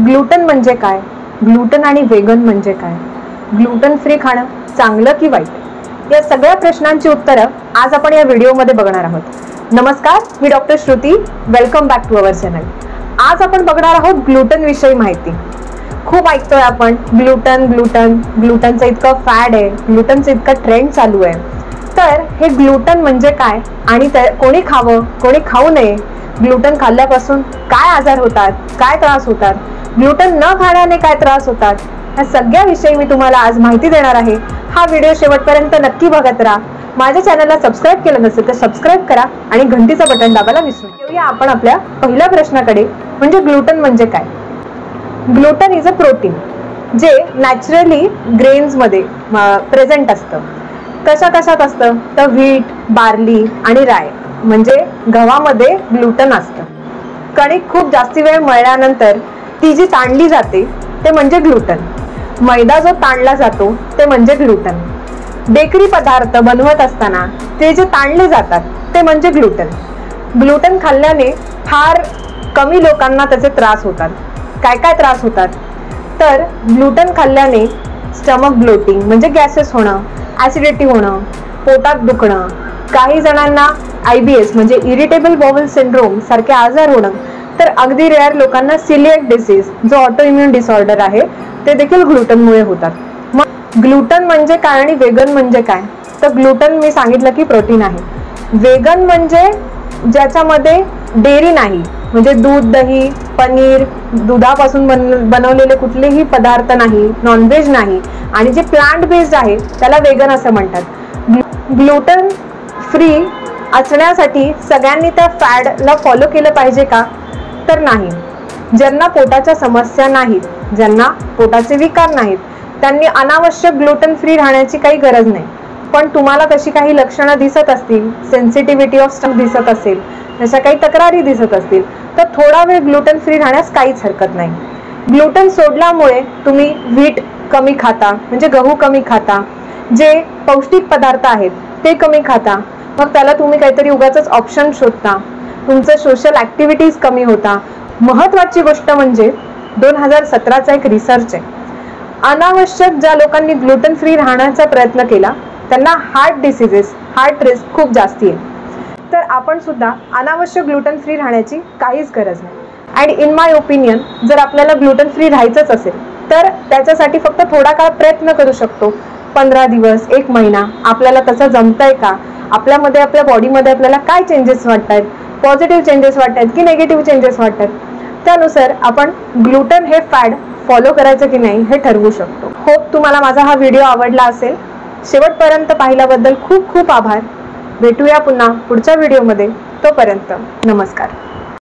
Gluten म्हणजे काय, gluten आणि वेगन म्हणजे काय, ग्लुटन फ्री खाणं चांगलं की वाईट, या सगळ्या प्रश्नांची उत्तरं आज आपण या व्हिडिओमध्ये बघणार आहोत। नमस्कार, मी doctor Shruti, welcome back to our channel. आज आपण बघणार आहोत ग्लुटन विषयी माहिती। खूप ऐकतोय आपण ग्लुटन ग्लुटन ग्लुटनचं इतकं फॅड आहे, ग्लुटनचं इतकं ट्रेंड चालू आहे। तर हे ग्लुटन म्हणजे काय आणि कोणी खावं कोणी खाऊ नये, ग्लुटन खाल्ल्यापासून काय आजार होतात, काय त्रास होतात, ग्लुटन न खाण्याने काय त्रास होतात, या सगळ्या विषयी मी तुम्हाला आज माहिती देणार आहे। हा व्हिडिओ शेवटपर्यंत नक्की बघत राहा। माझ्या चॅनलला सबस्क्राइब केलं नसेल तर सबस्क्राइब करा आणि घंटीचं बटन दाबायला विसरू नका। येऊया आपण आपल्या पहिल्या प्रश्नाकडे, म्हणजे ग्लुटन म्हणजे काय। ग्लुटन इज अ प्रोटीन जे नॅचरली ग्रेन्स मध्ये प्रेझेंट असतं। कशात असतं तर व्हीट, बार्ली आणि राय म्हणजे गव्हामध्ये ग्लुटन असतं। कणिक खूप जास्ती वेळ मळल्यानंतर ती जी ताणली जाते ते म्हणजे ग्लुटन। मैदा जो ताणला जातो ते म्हणजे ग्लुटन। बेकरी पदार्थ बनवत असताना ते जे ताणले जातात ते म्हणजे ग्लुटन। ग्लुटन खाल्ल्याने फार कमी लोकांना त्याचे त्रास होतात। काय त्रास होतात तर ग्लुटन खाल्ल्याने स्टमक ब्लोटिंग म्हणजे गॅसेस होणं, ॲसिडिटी होणं, पोटात दुखणं, काही जणांना IBS म्हणजे इरिटेबल बाउल सिंड्रोम सारखे आजार होणं, तर अगदी रेअर लोकांना सिलिएक डिसीज जो ऑटोइम्युन डिसऑर्डर आहे ते देखील ग्लुटनमुळे होतात। मग ग्लुटन म्हणजे काय आणि वेगन म्हणजे काय, तर ग्लुटन मी सांगितलं की प्रोटीन आहे। वेगन म्हणजे ज्याच्यामध्ये डेअरी नाही, म्हणजे दूध, दही, पनीर, दुधापासून बनवलेले कुठलेही पदार्थ नाही, नॉनव्हेज नाही आणि जे प्लांट बेस्ड आहे त्याला वेगन असं म्हणतात। ग्लुटन फ्री असण्यासाठी सगळ्यांनी त्या फॅडला फॉलो केलं पाहिजे का, तर नाही। ज्यांना पोटाच्या समस्या नाहीत, ज्यांना पोटाचे विकार नाहीत, त्यांनी अनावश्यक ग्लुटन फ्री राहण्याची काही गरज नाही। पण तुम्हाला तशी काही लक्षणं दिसत असतील, सेन्सिटिव्हिटी ऑफ स्टमक दिसत असेल, तशा काही तक्रारी दिसत असतील, तर थोडा वेळ ग्लुटन फ्री राहण्यास काहीच हरकत नाही। ग्लुटन सोडल्यामुळे तुम्ही व्हीट कमी खाता, म्हणजे गहू कमी खाता, जे पौष्टिक पदार्थ आहेत ते कमी खाता, मग त्याला तुम्ही काहीतरी उगाचच ऑप्शन शोधता, तुमचं सोशल ॲक्टिव्हिटीज कमी होता। महत्त्वाची गोष्ट म्हणजे 2017चा एक रिसर्च आहे, अनावश्यक ज्या लोकांनी ग्लुटन फ्री राहण्याचा प्रयत्न केला त्यांना हार्ट डिसीजेस, हार्ट रिस्क खूप जास्ती आहे। तर आपण सुद्धा अनावश्यक ग्लुटन फ्री राहण्याची काहीच गरज नाही। अँड इन माय ओपिनियन, जर आपल्याला ग्लुटन फ्री राहायचंच असेल तर त्याच्यासाठी फक्त थोडा काळ प्रयत्न करू शकतो, 15 दिवस, 1 महिना। आपल्याला तसं जमतंय का, आपल्यामध्ये, आपल्या बॉडीमध्ये आपल्याला काय चेंजेस वाटत आहेत, पॉझिटिव्ह चेंजेस वाटत आहेत की नेगेटिव्ह चेंजेस वाटत आहेत, त्यानुसार आपण ग्लुटन हे फॅड फॉलो करायचं की नाही हे ठरवू शकतो। होप तुम्हाला माझा हा व्हिडिओ आवडला असेल। शेवटपर्यंत पाहिल्याबद्दल खूप खूप आभार। भेटूया पुन्हा पुढच्या व्हिडिओमध्ये, तोपर्यंत नमस्कार।